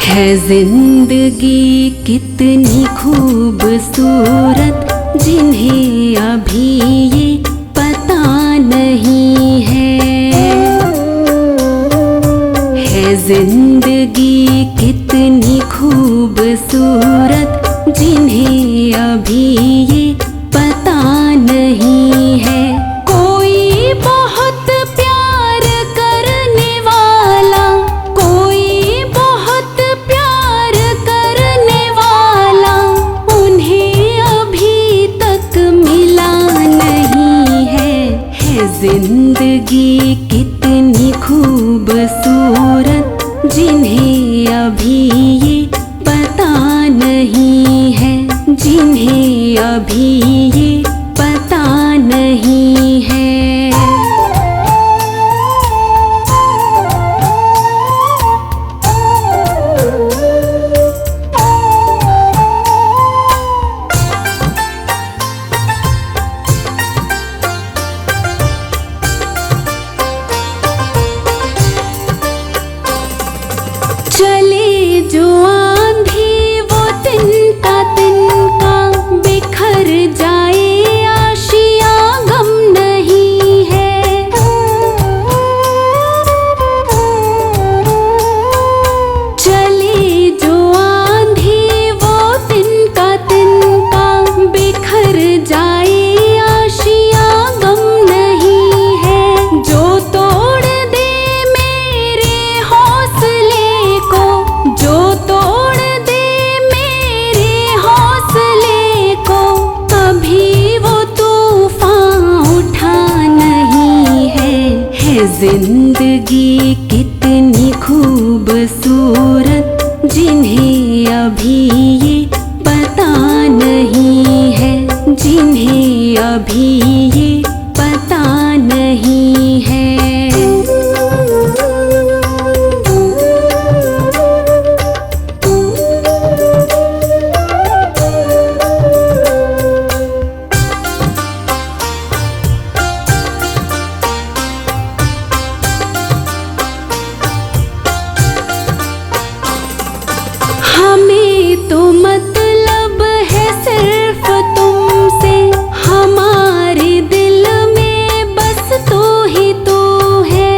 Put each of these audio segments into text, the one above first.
है जिंदगी कितनी खूबसूरत, जिन्हें अभी ये पता नहीं है जिंदगी कितनी खूबसूरत, जिन्हें अभी ये पता नहीं है। कोई बहुत प्यार करने वाला, कोई बहुत प्यार करने वाला, उन्हें अभी तक मिला नहीं है जिंदगी कितनी खूबसूरत, जिन्हें अभी ये पता नहीं है, जिन्हें अभी ये पता नहीं है। चले जो आंधी वो तिनका तिनका, बिखर जाए आशिया गम नहीं है। चले जो आंधी वो तिनका तिनका, बिखर जाए आशिया गम नहीं है। जो तोड़ दे मेरे हौसले को, जो तोड़ दे मेरे हौसले को, कभी वो तूफान उठा नहीं है जिंदगी कितनी खूबसूरत, जिन्हें अभी ये पता नहीं है, जिन्हें अभी ये पता नहीं है। हमें तो मतलब है सिर्फ तुमसे, हमारे दिल में बस तू ही तू है।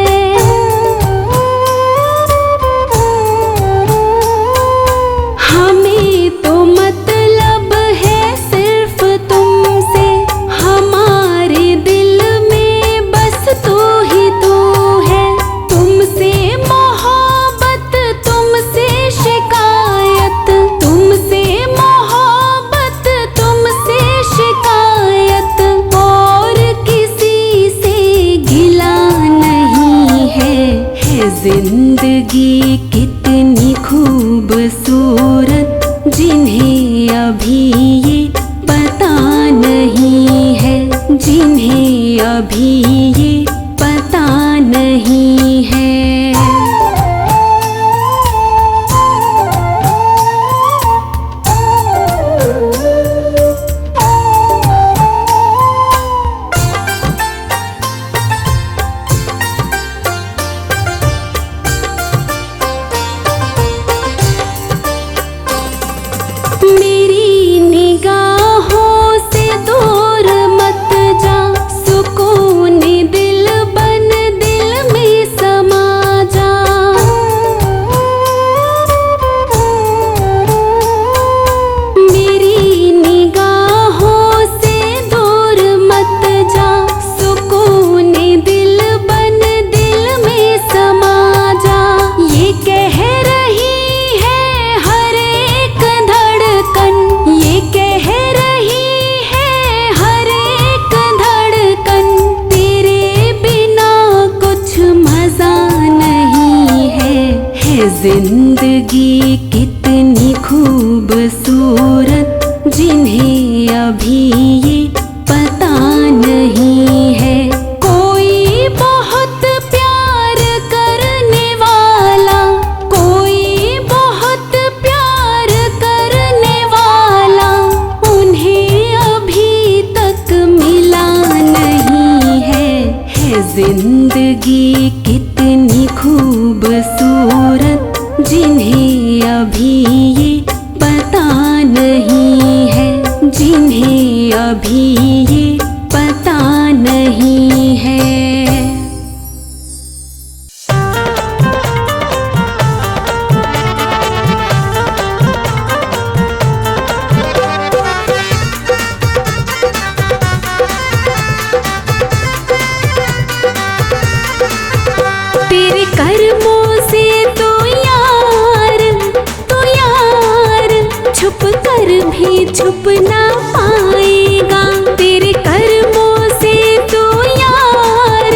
हमें तो मतलब है सिर्फ तुमसे, हमारे दिल में बस तू ही तू है। तुमसे मोहब्बत, तुमसे शिकायत, तुमसे मोहब्बत, तुमसे शिकायत, और किसी से गिला नहीं है जिंदगी कितनी खूबसूरत, जिन्हें अभी ये पता नहीं है, जिन्हें अभी ये पता नहीं है। मेरी निगाहों से दूर मत जा, सुकून दिल बन दिल में समा जा। मेरी निगाहों से दूर मत जा, सुकून दिल बन दिल में समा जा। ये कह रही है हर एक धड़कन, ये कह रही है हर एक धड़कन, तेरे बिना कुछ मजा नहीं है जिंदगी कितनी खूबसूरत, जिन्हें अभी ये पता नहीं है। कोई बहुत प्यार करने वाला, कोई बहुत प्यार करने वाला, उन्हें अभी तक मिला नहीं है जिंदगी कितनी खूबसूरत, जिन्हें अभी ये पता नहीं है, जिन्हें अभी ये पता नहीं है। तेरे कर्मों से तो यार छुप कर भी छुप ना पाएगा। तेरे कर्मों से तो यार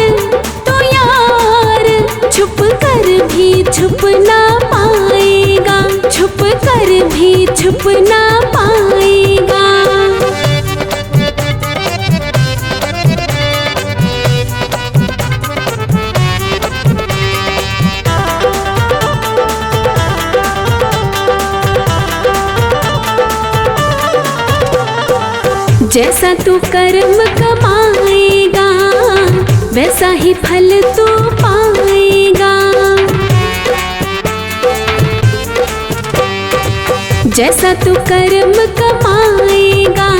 छुप कर भी छुप ना पाएगा, छुप कर भी छुप ना पाएगा। जैसा तू कर्म कमाएगा वैसा ही फल तू पाएगा। जैसा तू कर्म कमाएगा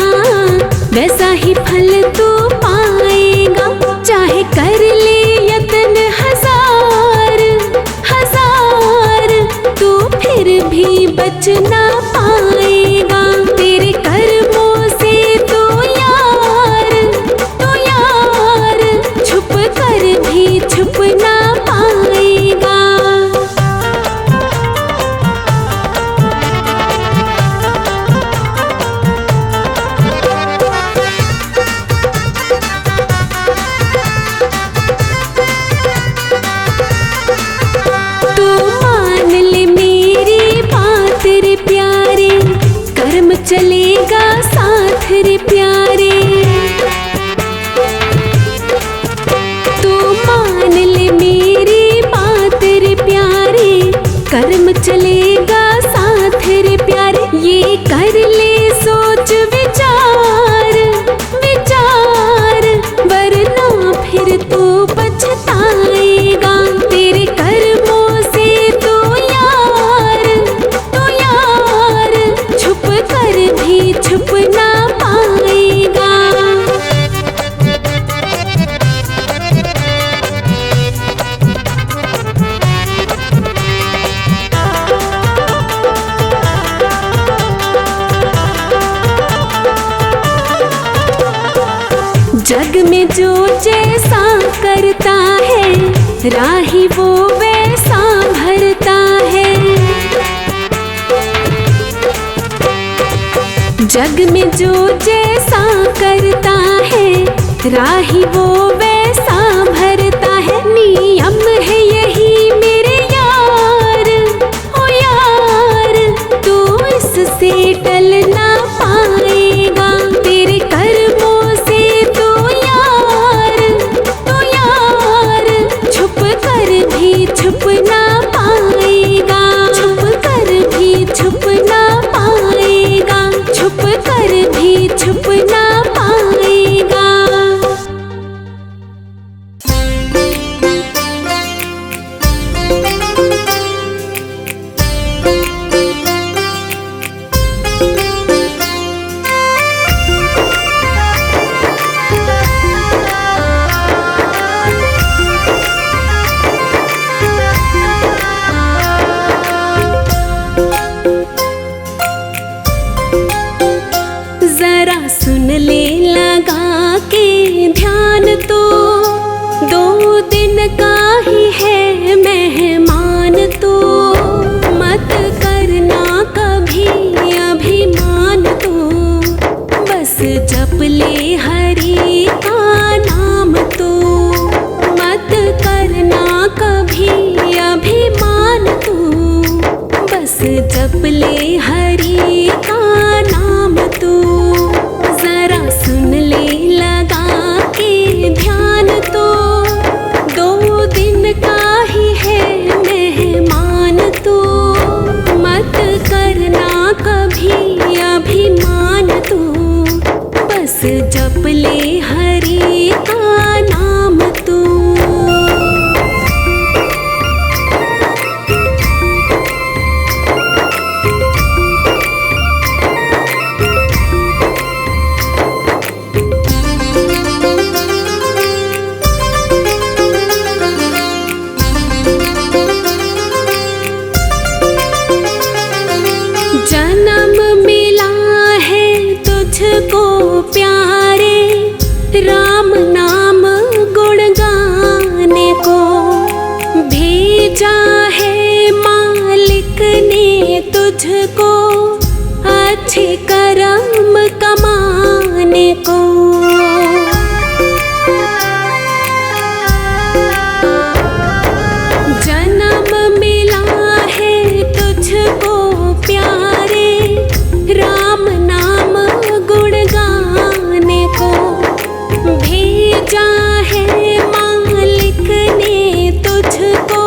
वैसा ही फल तू पाएगा। चाहे कर ले यत्न हजार तू फिर भी बच ना पाएगा। तेरे कर्मों से तो यार छुप कर भी छुप ना पाएगा। तू मान ले मेरी बात रे प्यारे, कर्म चलेगा साथ रे प्यारे। तू मान ले मेरी बात रे प्यारे, कर्म चलेगा साथ रे प्यारे। ये कर ले सोच विचार वरना फिर तू पछताएगा। तेरे कर्मों से तो यार छुप कर भी छुप ना पाएगा। जग में जो जैसा करता है राही वो वैसा भरता है। जग में जो जैसा करता है राही वो वैसा भरता है। नियम है यही मेरे यार, ओ यार तू इससे टल ना पाएगा। तेरे कर्मों से तो यार छुप कर भी छुप ना पाएगा, छुप कर भी छुप ना पाएगा, छुप कर भी छुप ना पाएगा। सुन ले लगा के ध्यान, तो 2 दिन का ही है मेहमान। तो मत करना कभी अभिमान, तो बस जप ले हरि का नाम। तो मत करना कभी अभिमान, तो बस जप ले हरि का नाम। तो सुन ले लगा के ध्यान, तो 2 दिन का ही है मेहमान। तो मत करना कभी अभिमान, तो बस जप तुझको अच्छे कर्म कमाने को। जन्म मिला है तुझको प्यारे, राम नाम गुण गाने को। भेजा है मालिक ने तुझको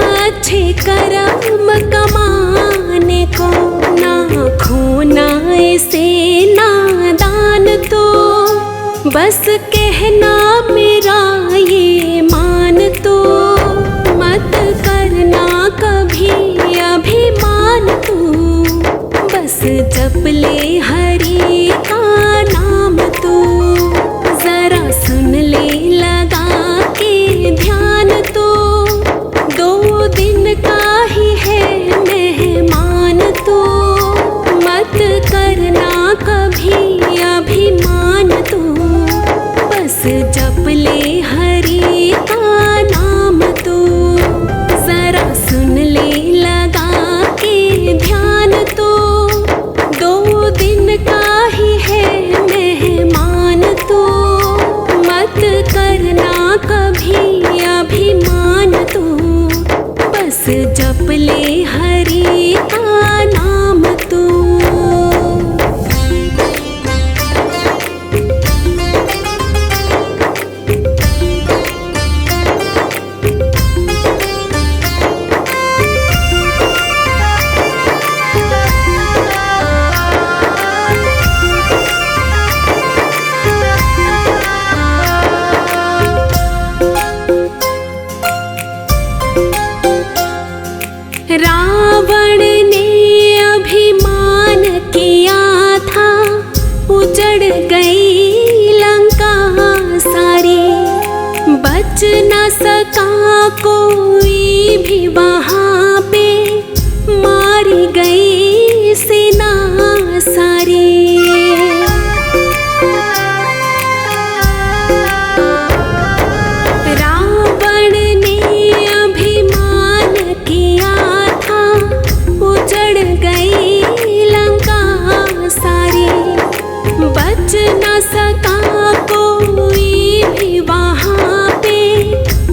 अच्छे कर्म कमाने को। ना खोना ऐसे नादान तो, बस कहना मेरा ये मान तो। मत करना कभी अभिमान तू, बस जप ले हरि का नाम तू। जरा सुन ले लगा के ध्यान तो, 2 दिन का ही है मेहमान तो। मत करना कभी अभिमान तू, बस जप ले हरि का नाम तू। जरा सुन ले लगा के ध्यान तो, 2 दिन का ही है मेहमान तो। मत करना कभी अभिमान तू, बस जप ले हरि का नाम तू। रावण ने अभिमान किया था, उजड़ गई लंका सारी। बच न सका कोई भी वहाँ पे, मारी गई सेना सारी। बच न सका कोई भी वहाँ पे,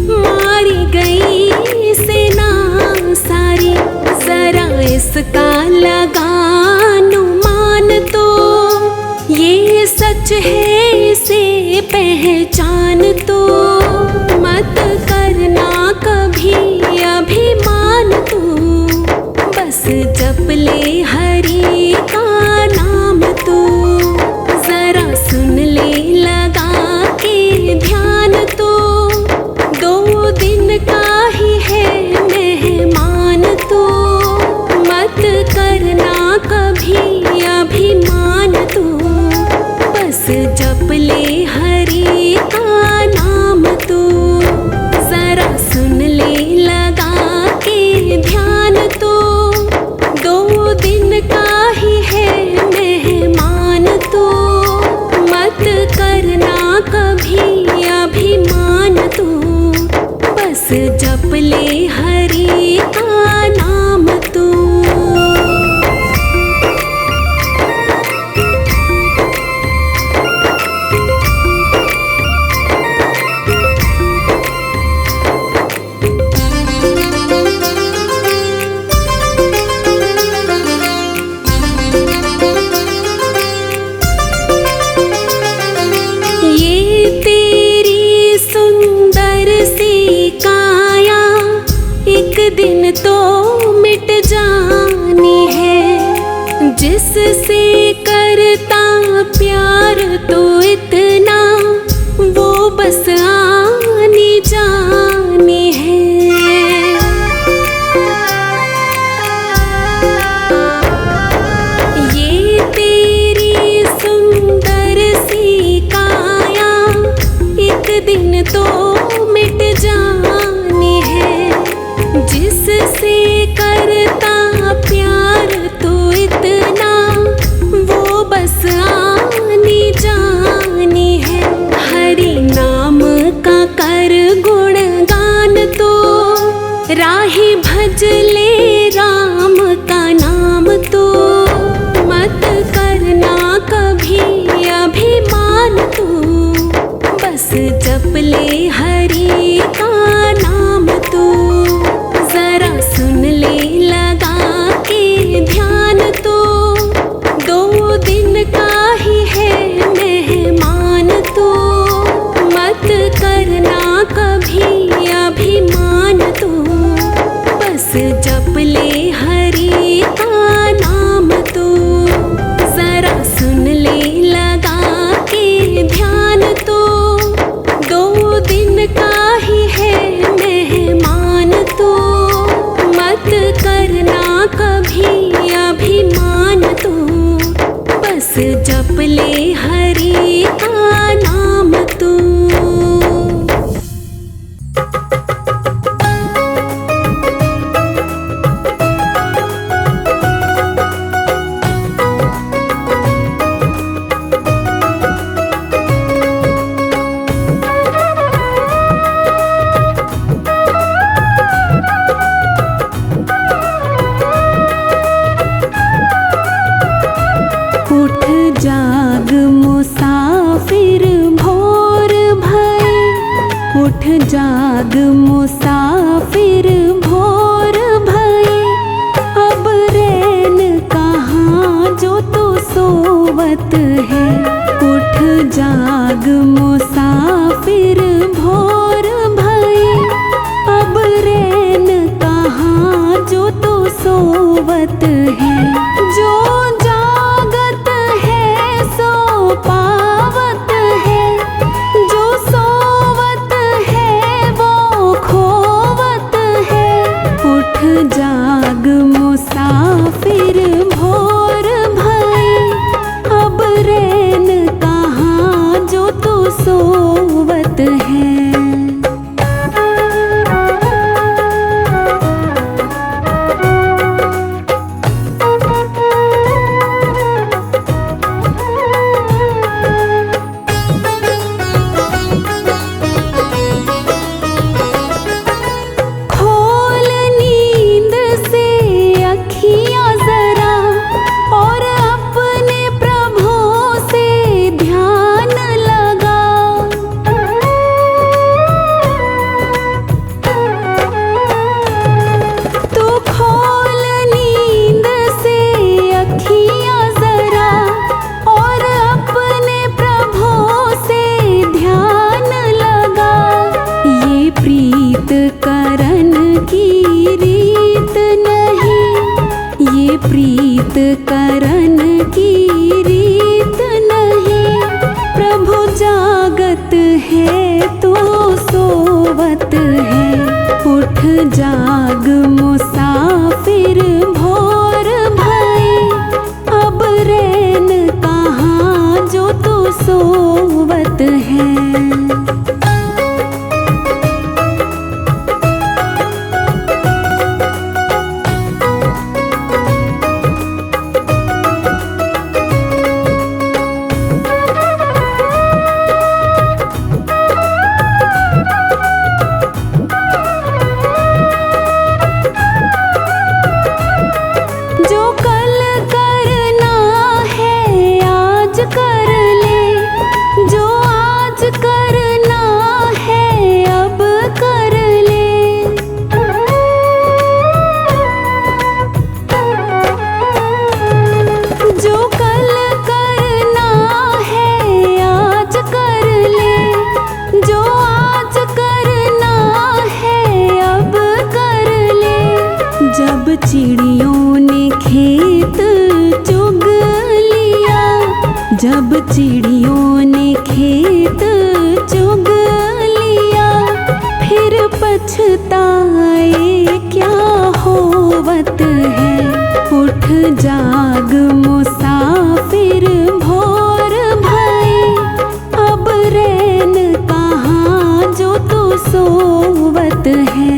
मारी गई सेना सारी। जरा इसका लगा अनुमान तो, ये सच है इसे पहचान तो। मत करना कभी अभिमान तू, बस जप ले हरि का नाम तू। जरा सुन ले लगा के ध्यान तो, 2 दिन का ही है मेहमान तो। मत करना कभी अभिमान तू, बस जप ले हरि का नाम तू। जरा सुन ले लगा के ध्यान तो, 2 दिन का ही है मेहमान तो। मत करना कभी अभिमान तू, बस जप ले हरि का नाम तू। दिन तो मिट जानी है, जिससे करता प्यार तो इतना, वो बस आनी जानी है। ये तेरी सुंदर सी काया एक दिन तो मिट जानी है, जिससे करता प्यार तो इतना, वो बस आनी जानी है। हरि नाम का कर गुणगान तो, राही भज ले राम का नाम जाग मुसाफिर भोर भई, अब रैन कहाँ जो तू सोवत है। उठ जाग मुसाफिर भोर भई, अब रैन कहाँ जो तू सोवत है। जो जागत है सो पावत है, जो सोवत है वो खोवत है। उठ जाग मुसाफिर भोर भई, अब रैन कहाँ जो तू सोवत है। प्रीत करन की रीत नहीं, प्रभु जागत है तो सोवत है। उठ जाग मुसाफिर भोर भई, अब रैन कहाँ जो तू सोवत है। चिड़ियों ने खेत चुग लिया, जब चिड़ियों ने खेत चुग लिया, फिर पछताए क्या होवत है। उठ जाग मुसाफिर भोर भई, अब रैन कहाँ जो तू सोवत है।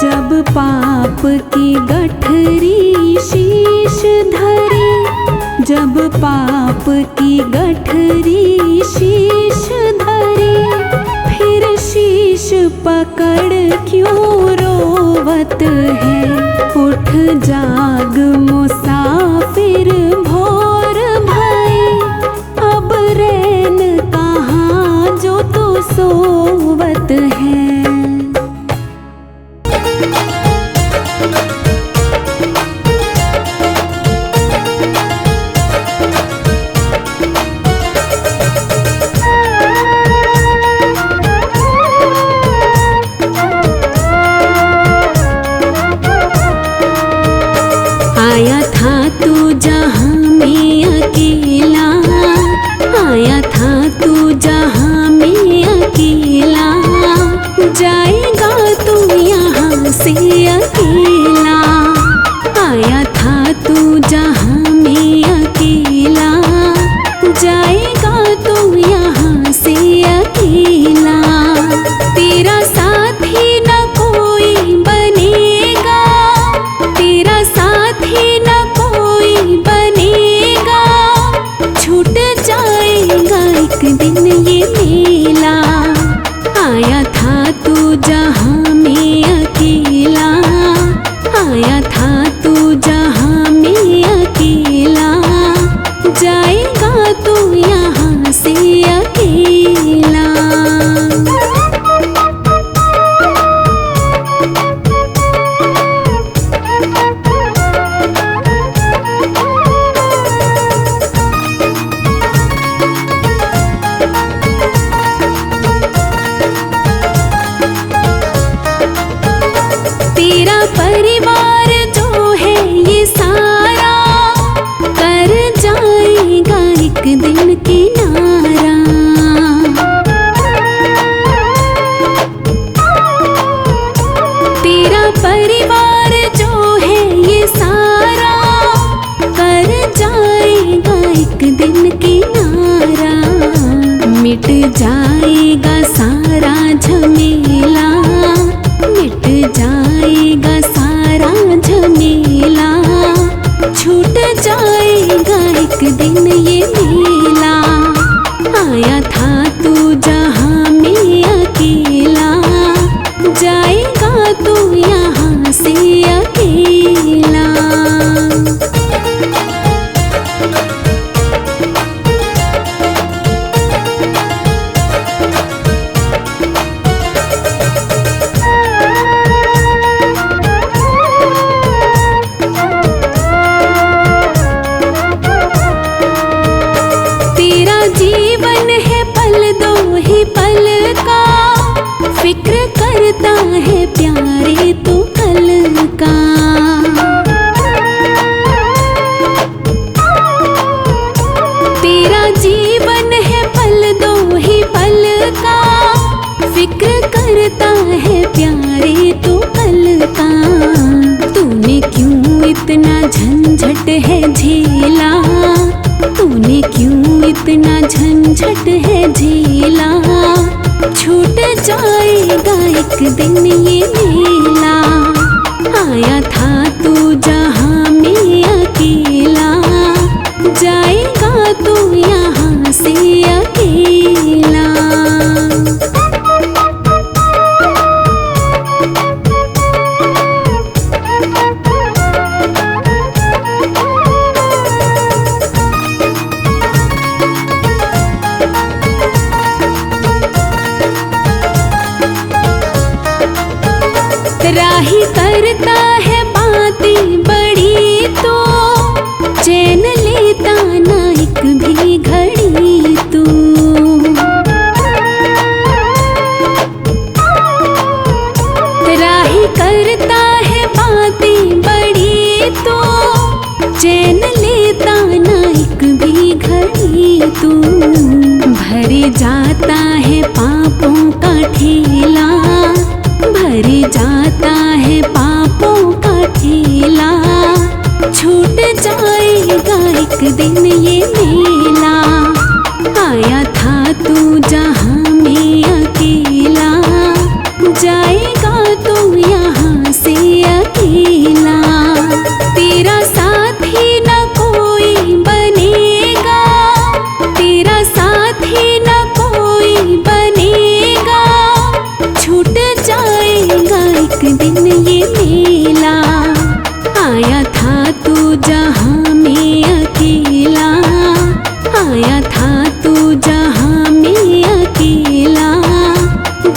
जब पाप की गठरी शीश धरी, जब पाप की गठरी शीश धरी, फिर शीश पकड़ क्यों रोवत है। उठ जाग मुसाफिर भोर भई, अब रैन कहाँ जो तू सोवत है। आया था तू जहाँ में अकेला, आया था तू जहाँ में अकेला, परिवार जो है ये सारा कर जाएगा एक दिन किनारा। मिट जाएगा सारा झमेला, मिट जाएगा सारा झमेला, छूट जाएगा एक दिन ये मेला। आया था तू जहाँ में अकेला, जाएगा तू यहाँ से अकेला। तेरा जीवन है पल दो ही पल का, फिक्र करता है प्यारे तू कल का। तेरा जीवन है पल दो ही पल का, फिक्र करता है प्यारे तू कल का। तूने क्यों इतना झंझट है झेला, तूने क्यों इतना झंझट है झेला, छूट जाएगा एक दिन ये मेला। आया था तू जहाँ में अकेला, जाएगा तू यहाँ से अकेला। राही करता है बातें बड़ी तो, चैन लेता ना एक भी घड़ी तू। राही करता है बातें बड़ी तो, चैन लेता ना एक भी घड़ी तू। भरे जाता है पापों का ठेला, भरे जाता है पापों का ठेला, छूट जाएगा एक दिन ये मेला। आया था तू जहाँ में अकेला, जाएगा तू यहाँ से अकेला। तेरा साथी न कोई बनेगा, तेरा साथी न कोई बनेगा, छूट जाएगा एक दिन ये मेला। आया था तू जहाँ में अकेला, आया था तू जहाँ में अकेला,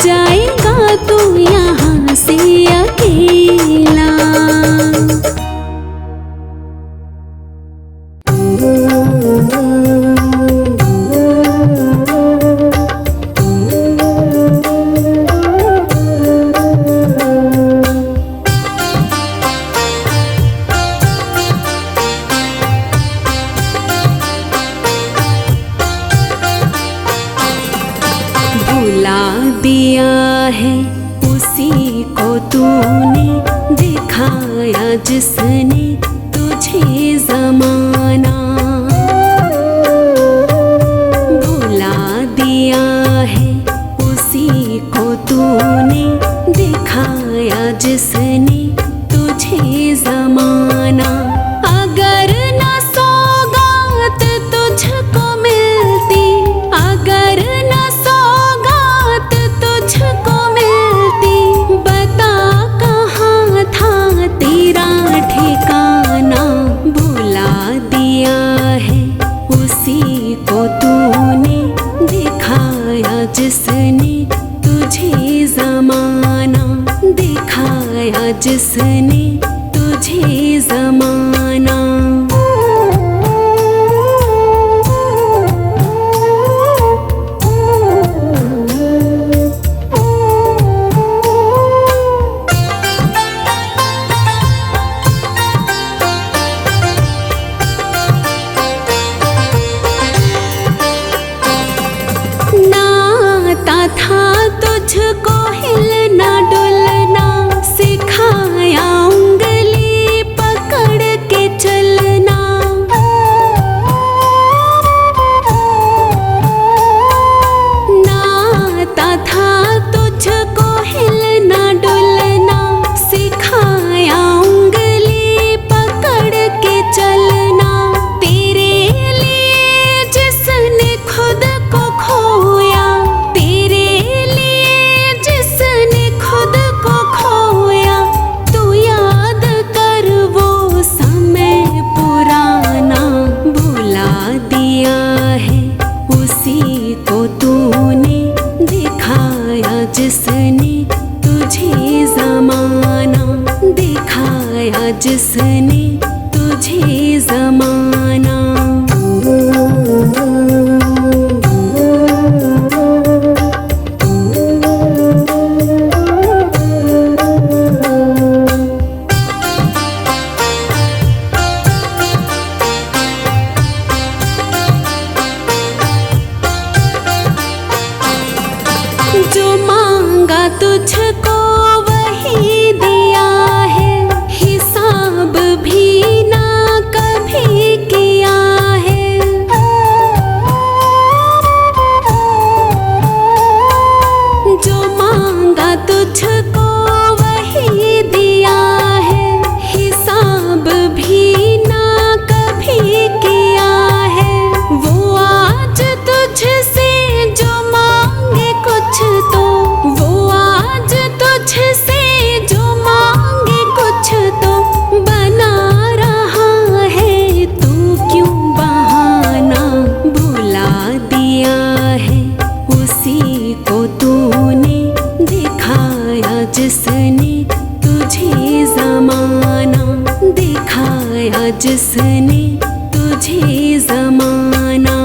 जाएगा तू यहाँ से अकेला। भुला दिया है उसी को तूने, दिखाया जिसने तुझे जमाना। भुला दिया है उसी को तूने, दिखाया जिसने तुझे जमाना। अगर न सौगात तुझको मिलती, अगर न सौगात तुझको मिलती, बता कहाँ था तेरा ठिकाना। भुला दिया है उसी को तूने, दिखाया जिसने तुझे जमाना, दिखाया जिसने तुझे जमाना। था तुझको हिलना डुलना, सिखाया जिसने तुझे ज़माना। जो मांगा तुझको वही दिया है, हिसाब भी ना कभी किया है। जो मांगा तुझको वही दिया है, हिसाब भी ना कभी किया है। वो आज तुझसे जो मांगे कुछ तो, वो आज तुझसे जो मांगे कुछ तो बना रहा है। तू क्यों बहाना भुला दिया है, उसी को तूने दिखाया जिसने तुझे ज़माना। दिखाया जिसने तुझे ज़माना।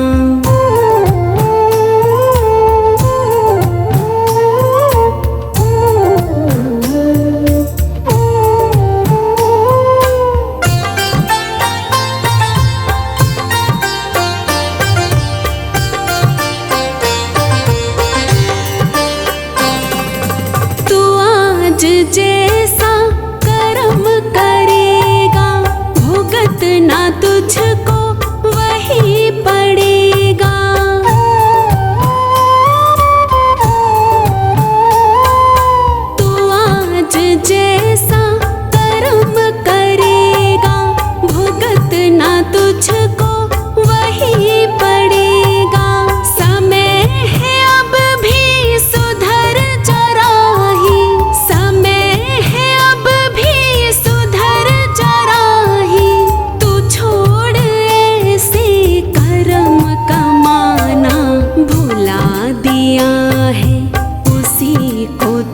जैसा कर्म करेगा भुगतना तुझको वही पड़ेगा। तू आज जैसा कर्म करेगा भुगतना तुझको वही पड़ेगा। समय है अब भी सुधर जरा ही,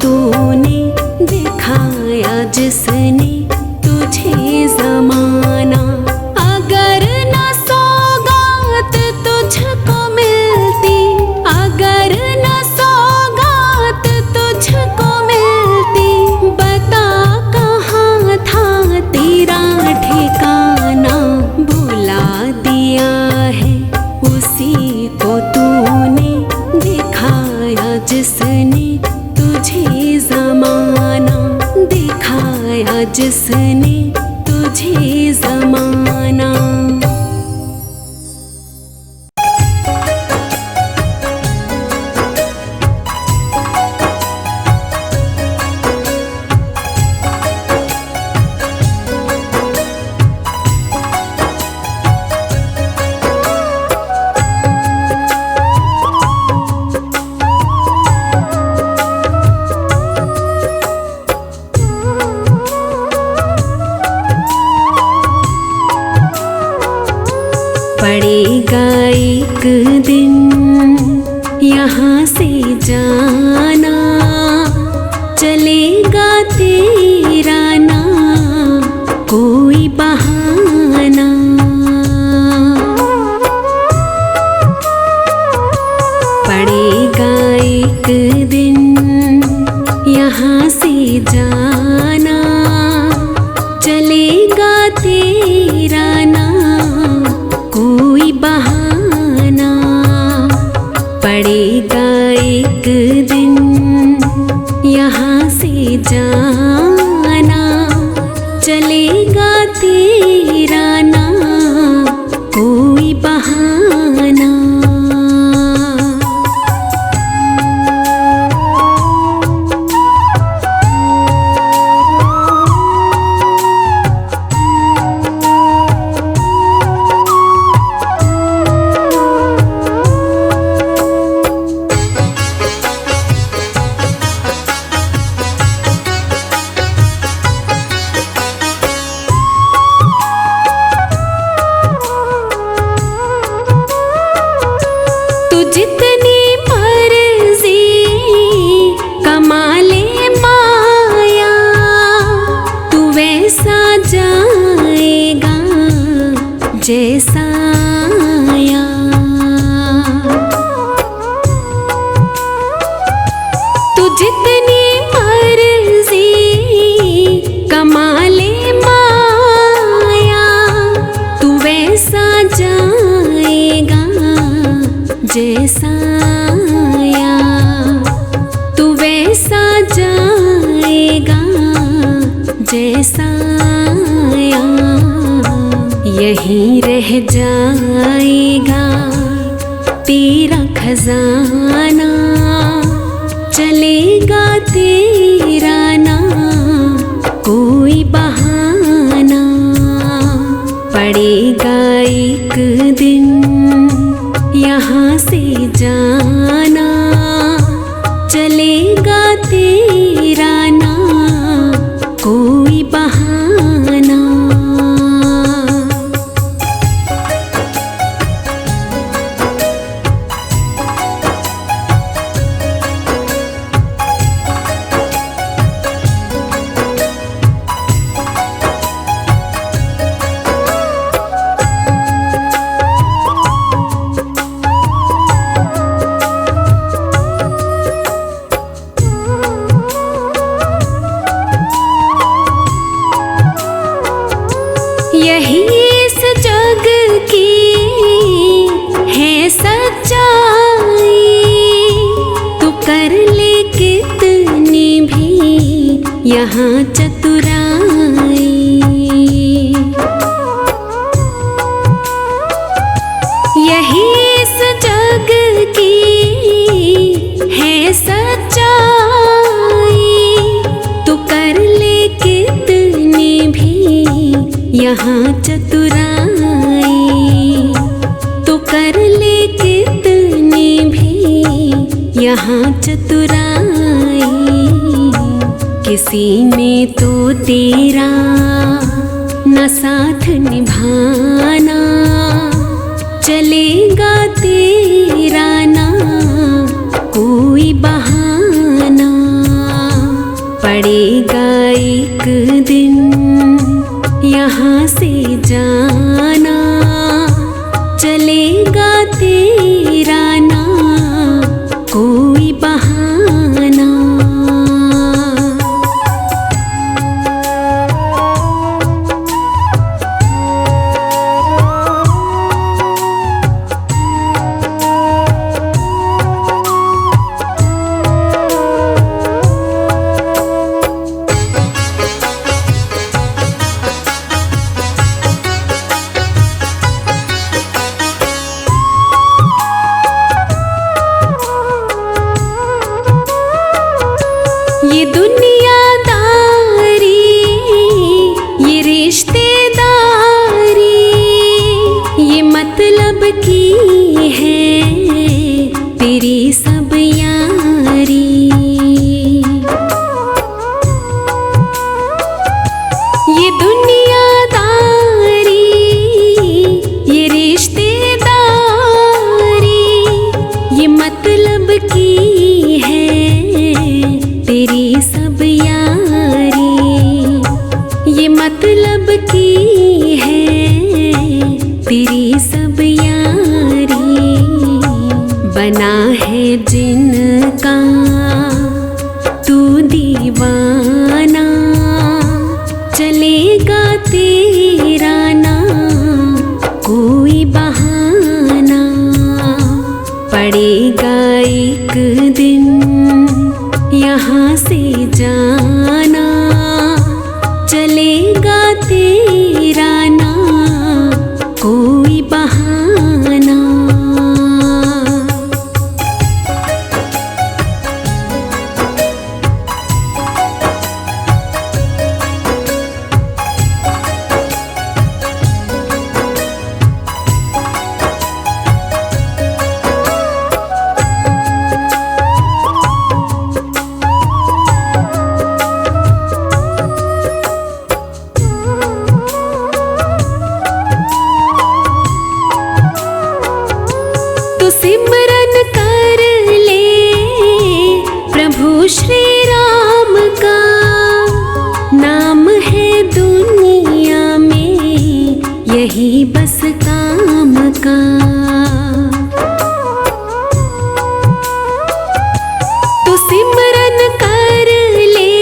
तूने दिखाया जिसने तुझे ज़माना। अगर न सौगात तुझको मिलती, अगर न सौगात तुझको मिलती, बता कहाँ था तेरा ठिकाना। भुला दिया है उसी को तूने दिखाया जिसने तुझे ज़माना। दिखाया जिसने तुझे ज़माना। पड़ेगा एक दिन यहाँ से जाना, चलेगा तेरा ना कोई बहाना। पड़ेगा एक दिन यहाँ से जाना, चलेगा तेरा ना कोई बहाना। पड़ेगा एक दिन यहाँ से जाना, चलेगा तेरा ना कोई बहाना। जैसा आया तू वैसा जाएगा, जैसा आया यहीं रह जाएगा तेरा खजाना, चलेगा तेरा ना कोई बहाना, पड़ेगा एक दिन यहाँ से जाना, चलेगा तेरा ना कोई बहाना। यही इस जग की है सच्चाई, तू कर ले कितनी भी यहाँ चतुराई। यही इस जग की है सच्चाई, तू कर ले कितनी भी यहाँ चतुराई, तो कर ले कितनी भी यहाँ चतुराई। किसी में तो तेरा न साथ निभाना, चलेगा तेरा ना कोई बहाना, पड़ेगा एक दिन यहाँ से जाना, चलेगा तेरा ना कोई बहाना। ये दुनियादारी, ये रिश्तेदारी, ये मतलब की है तेरी सब यारी। ये दुनियादारी, ये रिश्तेदारी, ये मतलब की है तेरी सब यारी, ये मतलब की है तेरी सब यारी। बना है जिनका तू दीवाना, चलेगा तेरा ना कोई बहाना, पड़ेगा एक दिन यहाँ से जाना, चलेगा तेरा ना कोई बहाना। सिमरन कर ले प्रभु श्री राम का, नाम है दुनिया में यही बस काम का। तो सिमरन कर ले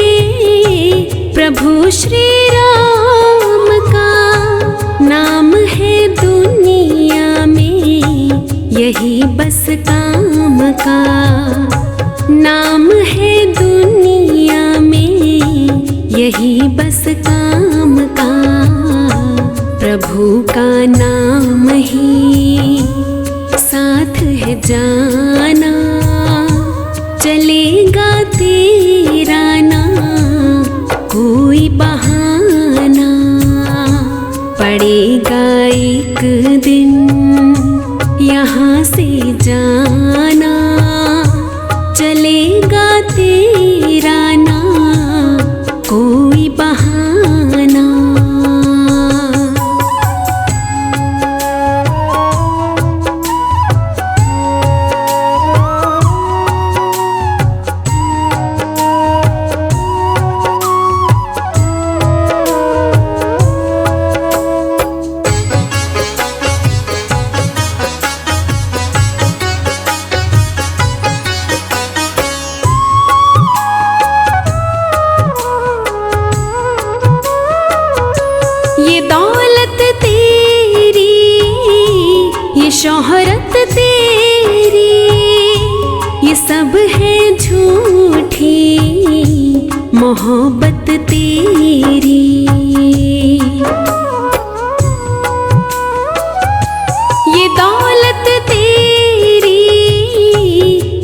प्रभु श्री राम का, नाम है दुनिया में यही बस का का नाम है दुनिया में, यही बस काम का। प्रभु का नाम ही साथ है जाना, चलेगा तेरा ना कोई बहाना। पड़ेगा एक दिन यहाँ से जाना, चलेगा तेरा ना कोई बहाना। ये दौलत तेरी, ये शोहरत तेरी, ये सब है झूठी मोहब्बत तेरी। ये दौलत तेरी,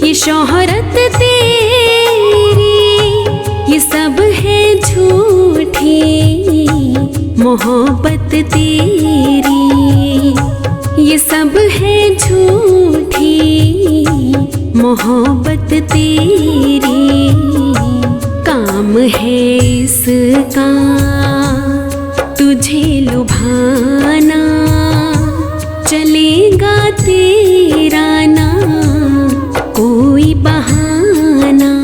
ये शोहरत तेरी, ये सब है झूठी मोहब्बत तेरी। ये सब है झूठी मोहब्बत तेरी। काम है इसका तुझे लुभाना, चलेगा तेरा ना कोई बहाना।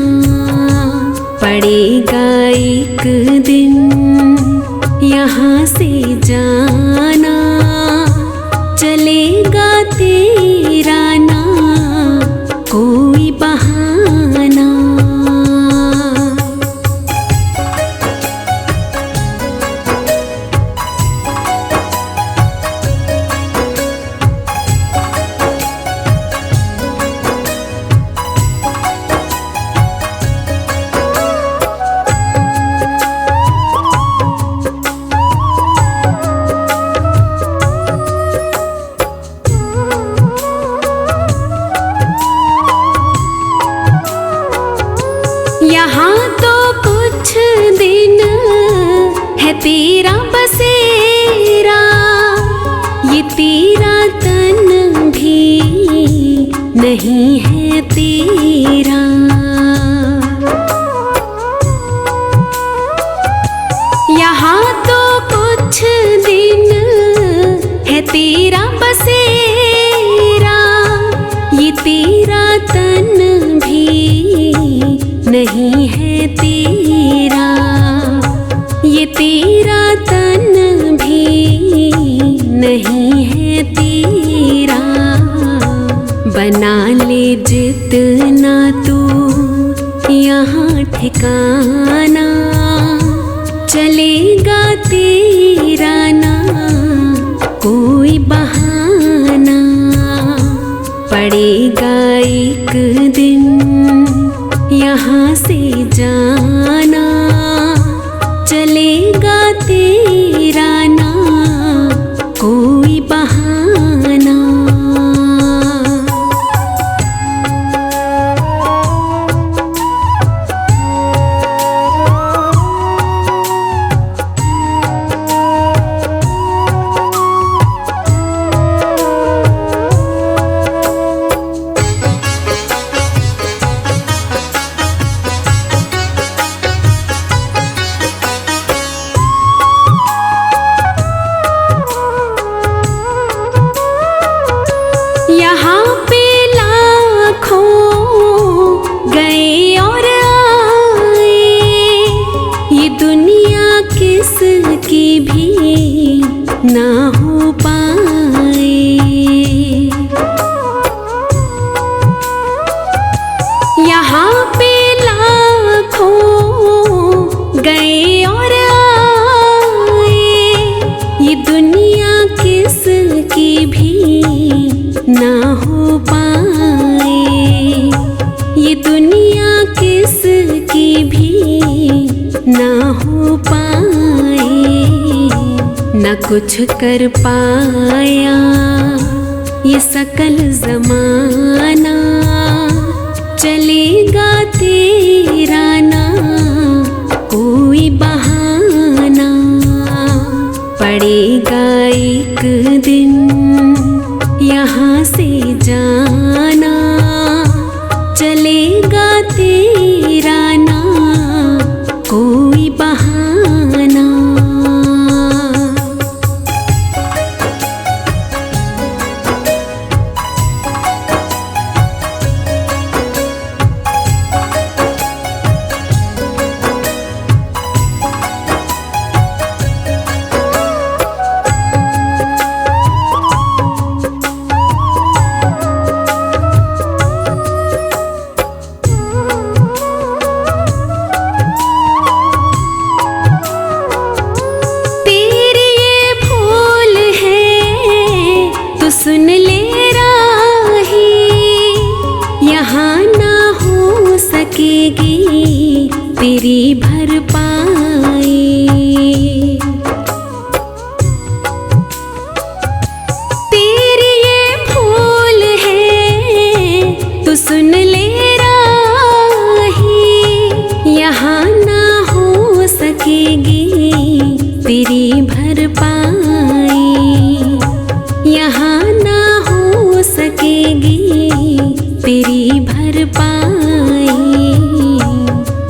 पड़ेगा एक दिन यहाँ से जाना, चलेगा तेरा ना कोई बहाना। यहाँ तो कुछ दिन है तेरा बसेरा, ये तेरा तन भी नहीं है तेरा। यहाँ तो कुछ दिन है तेरा बसेरा, ये तेरा तन भी नहीं है तेरा। ये तेरा तन भी नहीं है तेरा। बना ले जितना तू यहाँ ठिकाना, चलेगा तेरा ना कोई बहाना। पड़ेगा एक दिन यहाँ से जाना, चलेगा तेरा ना कोई बहाना। यहाँ पे लाखों गए और आए, ये दुनिया किसकी भी ना हो पाए। यहाँ पे लाखों गए और आए, ये दुनिया किसकी भी ना हो पाए। कुछ कर पाया ये सकल ज़माना, चलेगा तेरा ना कोई बहाना। पड़ेगा एक दिन यहाँ से जाना, चलेगा तेरा ना कोई बहाना। सुन ले राही, यहाँ ना हो सकेगी तेरी भरपाई। तेरी ये भूल है तो सुन ले राही, यहाँ ना हो सकेगी तेरी भरपाई। यहाँ ना हो सकेगी तेरी भरपाई।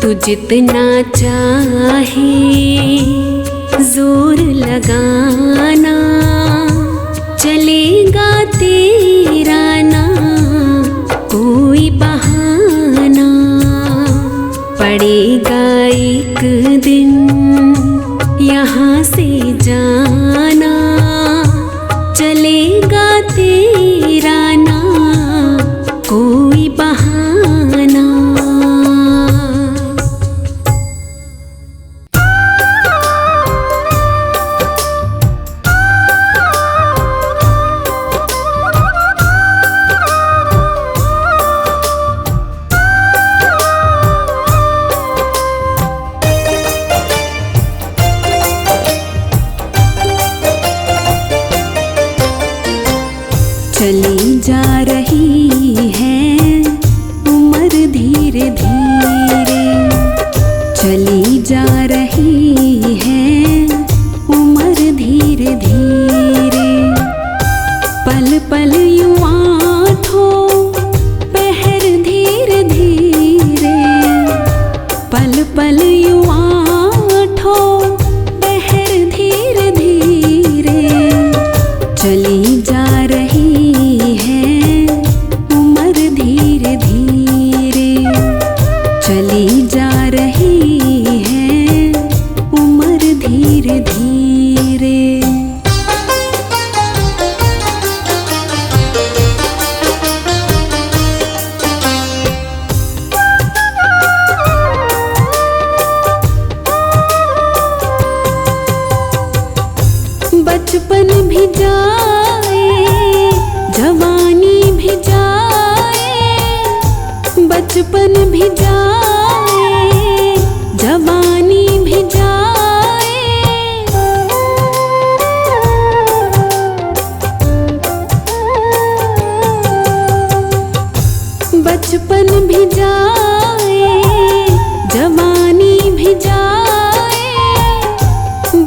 तू जितना चाहे जोर लगाना, चलेगा तेरा ना कोई बहाना। पड़ेगा एक दिन यहाँ से जाना, चलेगा तेरा ना कोई बहाना। चली जा रही है उम्र धीरे धीरे, चली जा रही है उम्र धीरे धीरे। पल पल यूं आँखों पहर धीरे धीरे, पल पल यूं आँखों पहर धीरे धीरे। चली जा रही चली जा रही है उम्र धीरे धीरे। बचपन भी जाए जवानी भी जाए, बचपन भी जाए जवानी भी जाए। बचपन भी जाए जवानी भी जाए,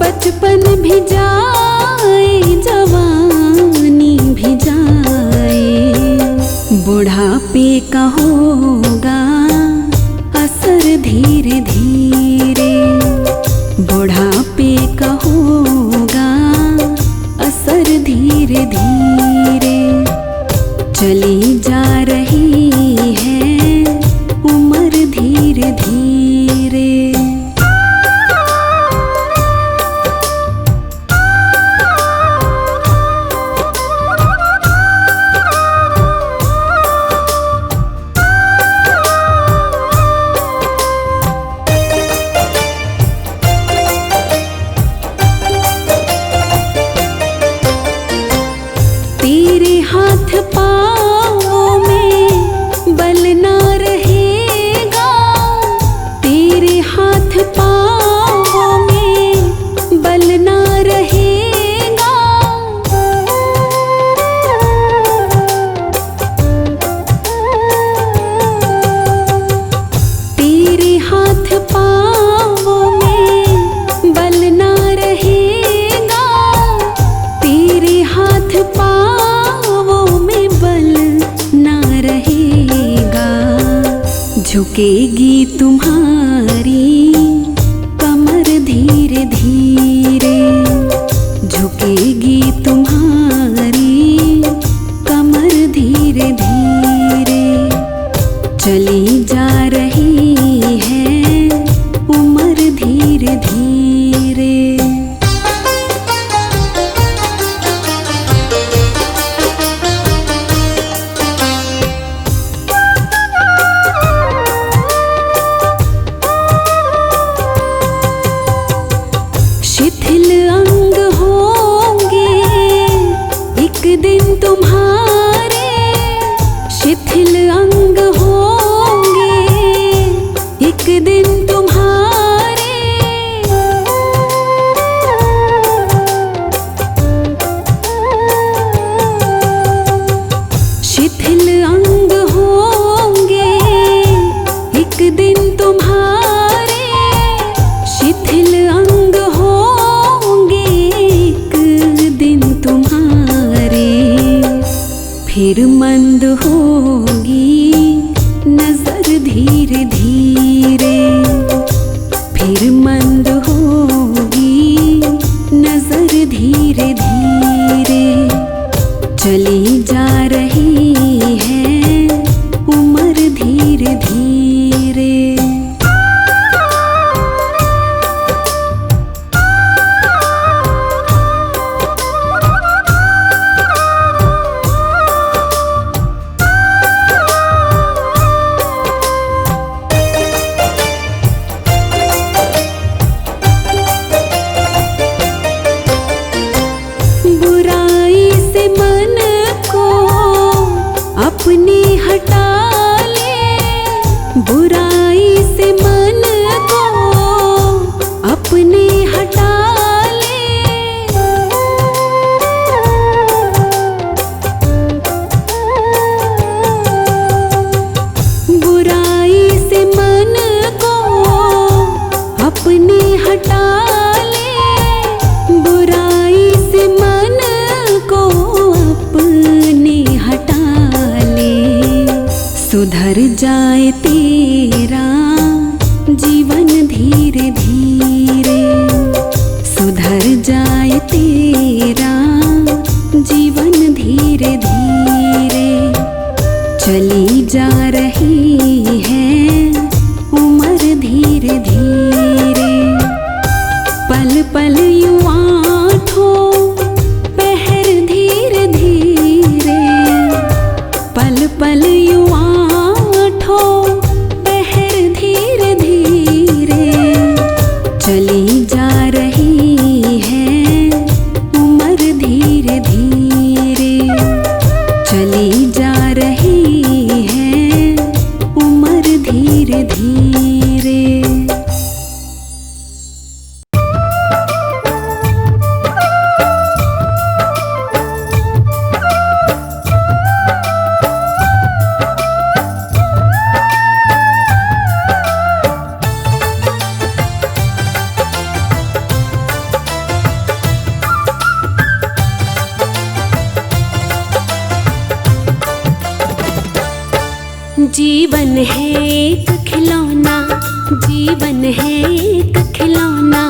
बचपन भी जाए जवानी भी जाए। बुढ़ापे का होगा असर धीरे धीरे, बुढ़ापे का होगा असर धीरे धीरे। चली जा रही है उम्र धीरे धीरे। तेरे हाथ पाँव में एक दिन तुम्हारे शिथिल अंग होंगे, एक दिन तुम्हारे शिथिल अंग होंगे, एक दिन तुम्हारे फिर मंद होगी नजर धीरे धीरे, फिर मंद होगी नजर धीरे धीरे। चली जा रही है उम्र धीरे धीरे। बुराई से मन को अपने हटा ले, बुराई से मन को अपने हटा ले। बुराई से मन को अपने हटा ले, बुराई से मन को अपने हटा ले। सुधर जाए तेरा जीवन धीरे धीरे, सुधर जाए तेरा जीवन धीरे धीरे। चली जा रही है उम्र धीरे धीरे। पल पल यूं आँखों पहर धीरे धीरे, पल पल यूं आँखों पहर धीरे धीरे। चली जा रही है उम्र धीरे धीरे, चली जा रही है उम्र धीरे धीरे। जीवन है एक खिलौना, जीवन है एक खिलौना,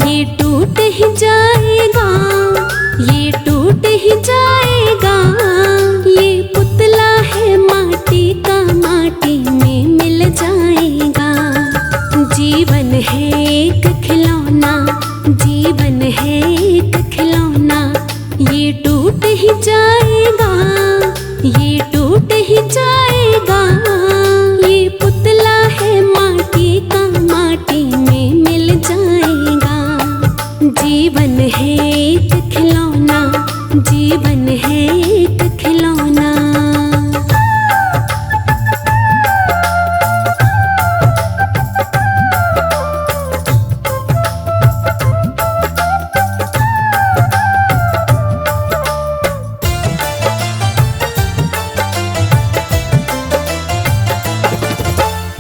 ये टूट ही जाएगा, ये टूट ही जाएगा। ये पुतला है माटी का, माटी में मिल जाएगा। जीवन है एक खिलौना, जीवन है एक खिलौना, ये टूट ही जाएगा, ये टूट ही जाएगा। ये पुतला है माटी का, माटी में मिल जाएगा। जीवन है एक खिलौना, जीवन है एक खिलौना।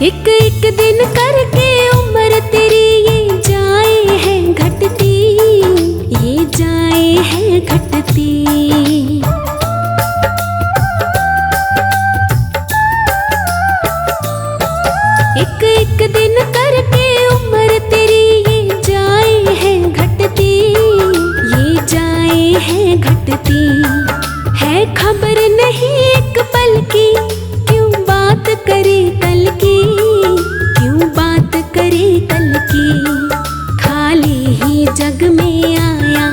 एक एक दिन करके उम्र तेरी ये जाए है घटती, ये जाए है घटती। एक एक दिन करके उम्र तेरी ये जाए है घटती, ये जाए है घटती। है खबर नहीं एक पल की, क्यों बात करे कल की, क्यों बात करे कल की। खाली ही जग में आया,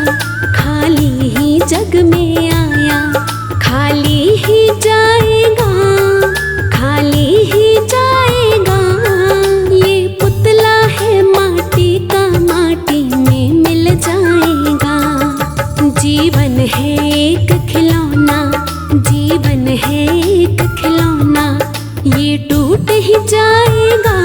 खाली ही जग में आया, खाली ही जाएगा, खाली ही जाएगा। ये पुतला है माटी का, माटी में मिल जाएगा। जीवन है एक खिलौना, जीवन है एक खिलौना, ये टूट ही जाएगा,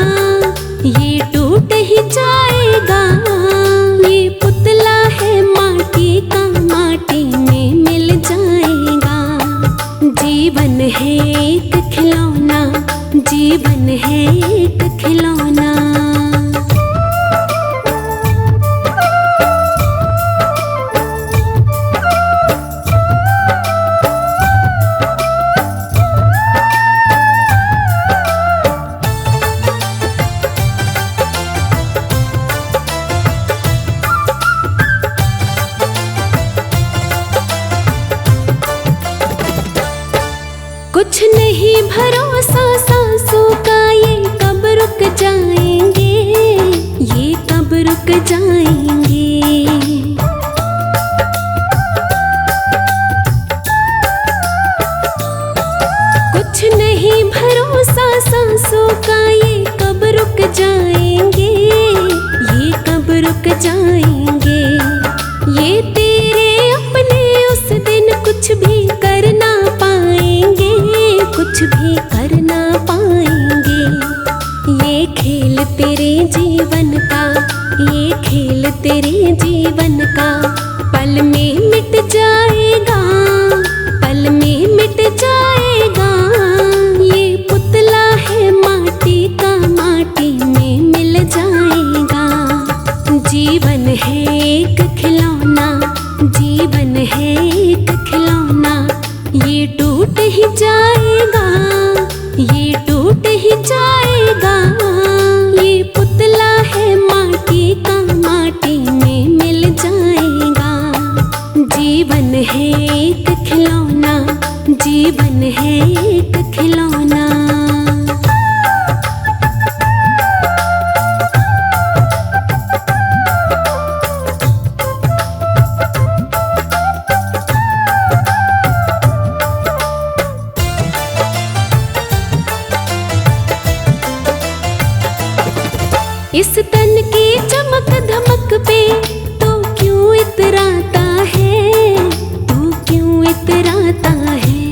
जाएंगे। कुछ नहीं भरोसा सांसों का, ये कब रुक जाएंगे, ये कब रुक जाएंगे। ये तेरे अपने उस दिन कुछ भी कर ना पाएंगे, कुछ भी कर ना पाएंगे। ये खेल तेरे जीवन का, ये खेल तेरे जीवन का पल में मिट जाएगा, पल में मिट जाएगा। ये पुतला है माटी का, माटी में मिल जाएगा। जीवन है एक खिलौना, जीवन है एक खिलौना, ये टूट ही जाएगा, ये टूट ही जाएगा। ये पुतला है माटी का, माटी में मिल जाएगा। जीवन है एक खिलौना, जीवन है एक खिलौना। इस तन की चमक धमक पे तू क्यों इतराता है, तू क्यों इतराता है।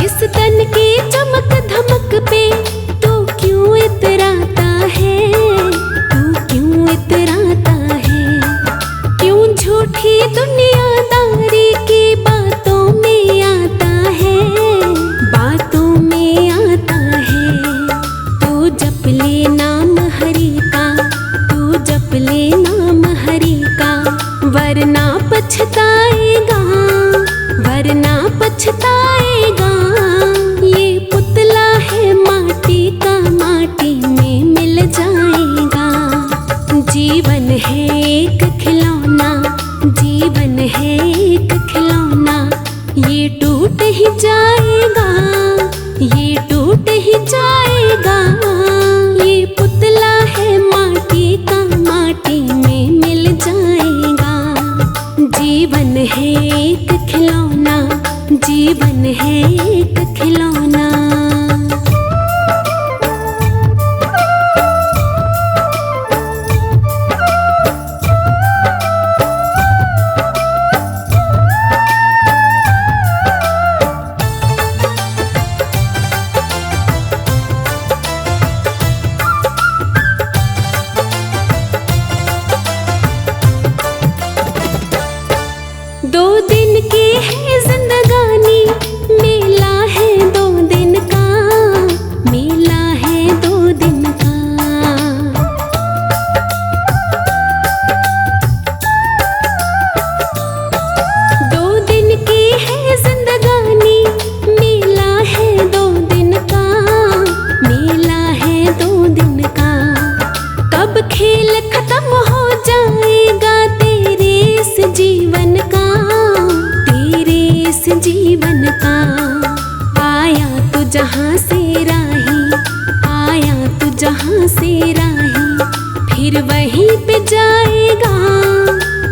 इस तन की चमक धमक पे तू क्यों इतराता है, तू क्यों इतराता है। क्यों झूठी दुनियादारी की बातों में आता है, बातों में आता है। तू जप ले नाम हरि का, तू जप ले नाम हरि का, वरना पछताएगा, वरना पछताएगा। ये पुतला है माटी का, माटी में मिल जाएगा। जीवन है एक खिलौना, जीवन है एक खिलौना, ये टूट ही जाएगा, ये टूट ही जाएगा। ये पुतला है माटी का, माटी में मिल जाएगा। जीवन है एक खिलौना, जीवन है एक खिलौना। दो दिन की है जिंदगानी, मेला है दो दिन का, मेला है दो दिन का। दो दिन की है जिंदगानी, मेला है दो दिन का, मेला है दो दिन का। कब खेल खत्म हो जाएगा तेरे इस जीवन का, तेरे इस जीवन का। आया तू जहाँ से राही, आया तू जहाँ से राही, फिर वहीं पे जाएगा,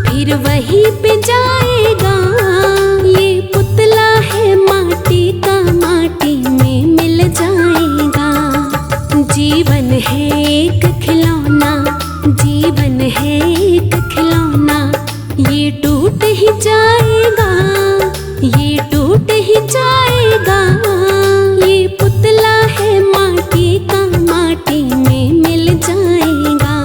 फिर वहीं पे जाएगा। ये पुतला है माटी का, माटी में मिल जाएगा। जीवन है एक खिलौना, जीवन है एक खिलौना, ये टूट ही जाएगा, ये टूट ही जाएगा। ये पुतला है माटी का, माटी में मिल जाएगा।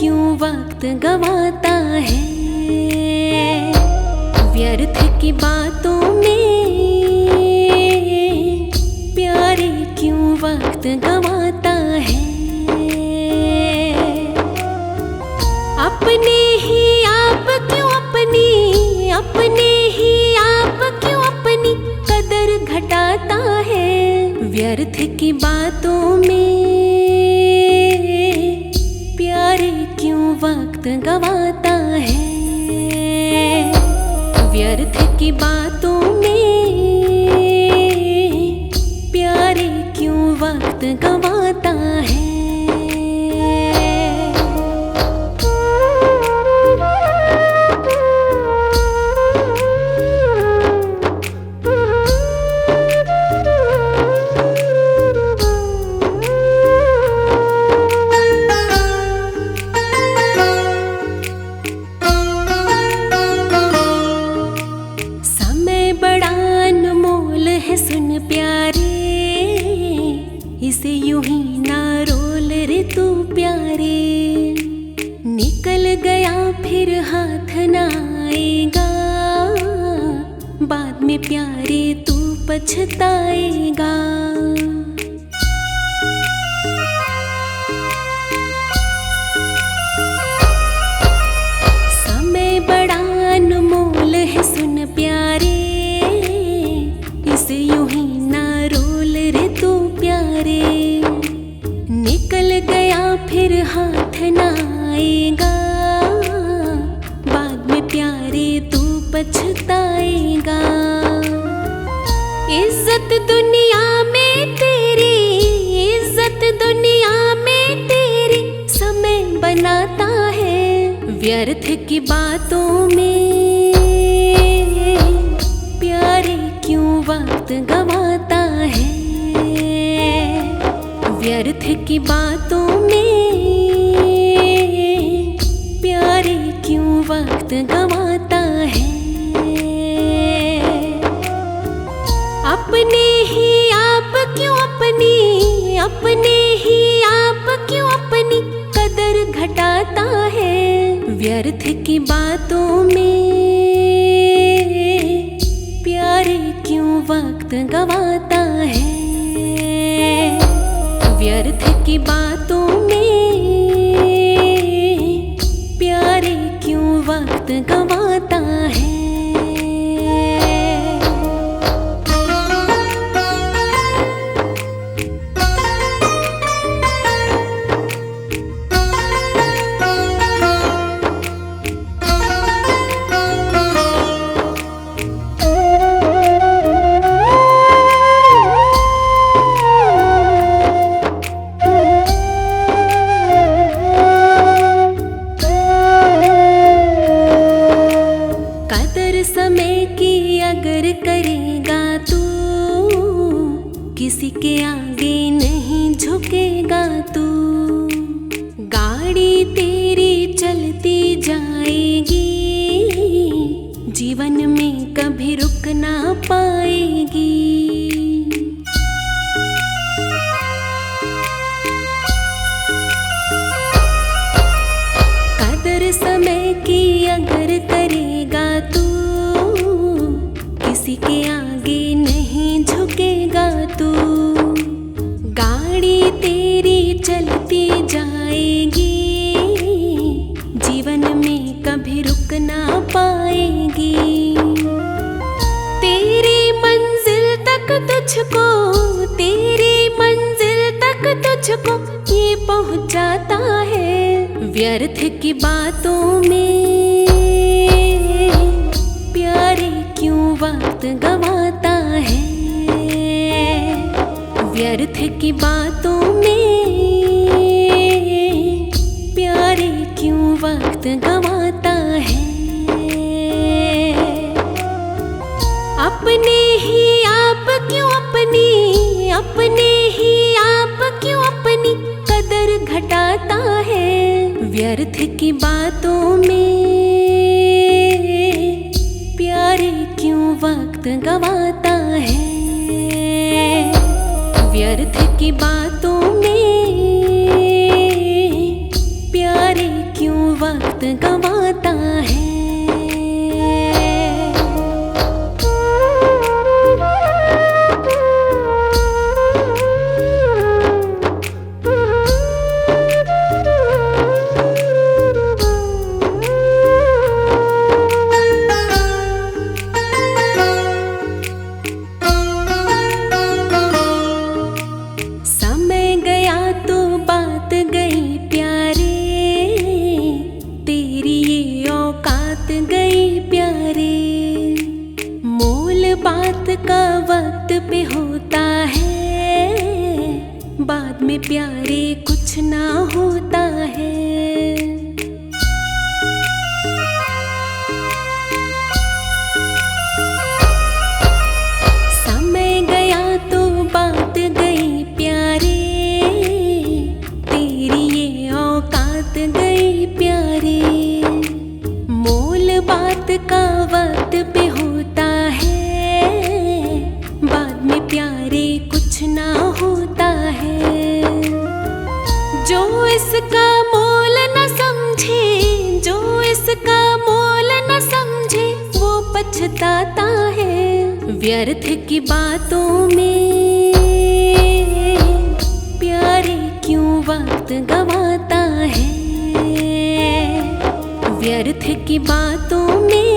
क्यों वक्त गवाता है। व्यर्थ की बातों में प्यारे क्यों वक्त गवाता है। अपने ही आप क्यों अपने ही आप क्यों अपनी कदर घटाता है। व्यर्थ की बातों में प्यारे क्यों वक्त गवाता है। व्यर्थ की बातों में प्यारे क्यों वक्त गवाता है। सुन प्यारे इसे यूं ही ना रोल रे तू प्यारे। निकल गया फिर हाथ ना आएगा, बाद में प्यारे तू पछताएगा। समय बड़ा अनमोल है सुन प्यारे, इसे यूं ही ना रोल रे तू प्यारे। निकल गया फिर हाथ ना आएगा, बाद में प्यारे तू पछताएगा। इज्जत दुनिया में तेरी, इज्जत दुनिया में तेरी समय बनाता है। व्यर्थ की बातों में प्यारे क्यों वक्त गवाता है। व्यर्थ की बातों में प्यारे क्यों वक्त गवाता है। अपने ही आप क्यों अपने ही आप क्यों अपनी कदर घटाता है। व्यर्थ की बातों में प्यारे क्यों वक्त गवाता है। व्यर्थ की बातों में प्यारे क्यों वक्त गवाता है। समय की अगर करेगा तू, किसी के आगे नहीं झुकेगा तू। गाड़ी तेरी चलती जाएगी, जीवन में कभी रुक ना पाएगी। कदर समय की अगर करेगा तू, किसी के आगे नहीं झुकेगा तू। गाड़ी तेरी चलती जाएगी, जीवन में कभी रुक ना पाएगी। तेरी मंजिल तक तुझको, तेरी मंजिल तक तुझको ये पहुंचाता है। व्यर्थ की बातों में प्यारे क्यों वक्त गवाता है। व्यर्थ की बातों में प्यारे क्यों वक्त गवाता है। अपने ही आप क्यों अपने ही आप क्यों अपनी कदर घटाता है। व्यर्थ की बातों में प्यारे क्यों वक्त गवाता है। व्यर्थ की बातों में प्यारे क्यों वक्त गंवाता है। समय गया तो बात गई प्यारे, तेरी ये औकात गई प्यारे। मोल बात का वक्त पे होता है, बाद में प्यारे कुछ ना होता है। समय गया तो बात गई प्यारे, तेरी ये औकात गई प्यारे। मोल बात का वक्त पे होता है, बाद में प्यारे कुछ ना होता है। जो इसका मोल न समझे, जो इसका मोल न समझे, वो पछताता है। व्यर्थ की बातों में प्यारे क्यों वक्त गंवाता है। व्यर्थ की बातों में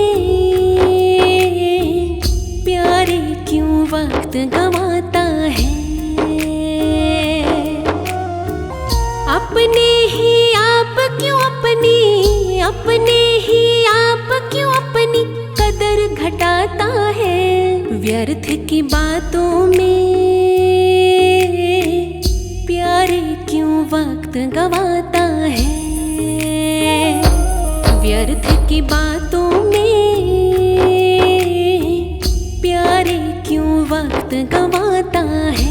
प्यारे क्यों वक्त गंवाता है। अपने ही आप क्यों अपनी, अपने ही आप क्यों अपनी कदर घटाता है। व्यर्थ की बातों में प्यारे क्यों वक्त गंवाता है। व्यर्थ की बातों में प्यारे क्यों वक्त गंवाता है।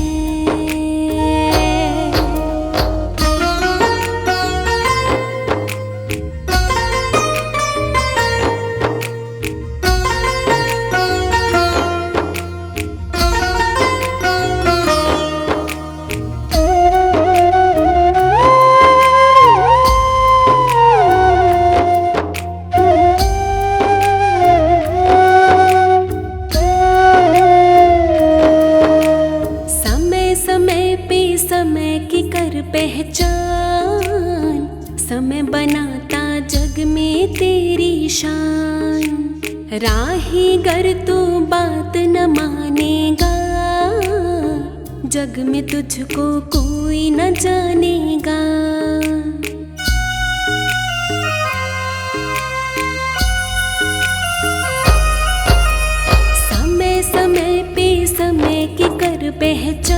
समय की कर पहचान, समय बनाता जग में तेरी शान। राही गर तू बात न मानेगा, जग में तुझको कोई न जानेगा। समय समय पे समय की कर पहचान,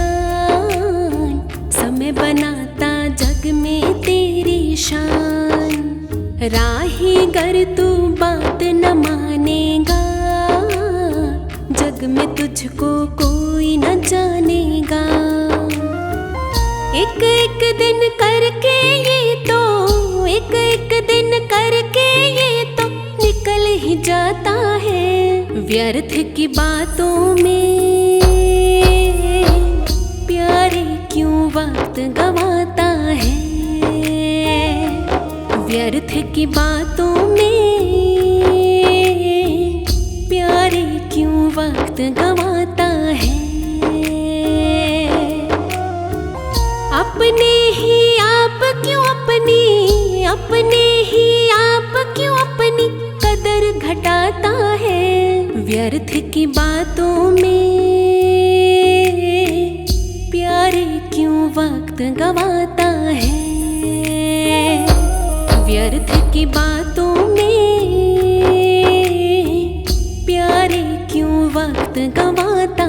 समय बनाता जग में तेरी शान। राही गर तू बात न मानेगा, जग में तुझको कोई न जानेगा। एक एक दिन करके ये तो, एक एक दिन करके ये तो निकल ही जाता है। व्यर्थ की बातों में प्यारे क्यों वक्त गंवाता है। व्यर्थ की बातों में प्यारे क्यों वक्त गंवाता है। अपने ही आप क्यों अपनी, अपने ही आप क्यों अपनी कदर घटाता है। व्यर्थ की बातों में प्यारे क्यों वक्त गंवाता है। व्यर्थ की बातों में प्यारे क्यों वक्त गंवाता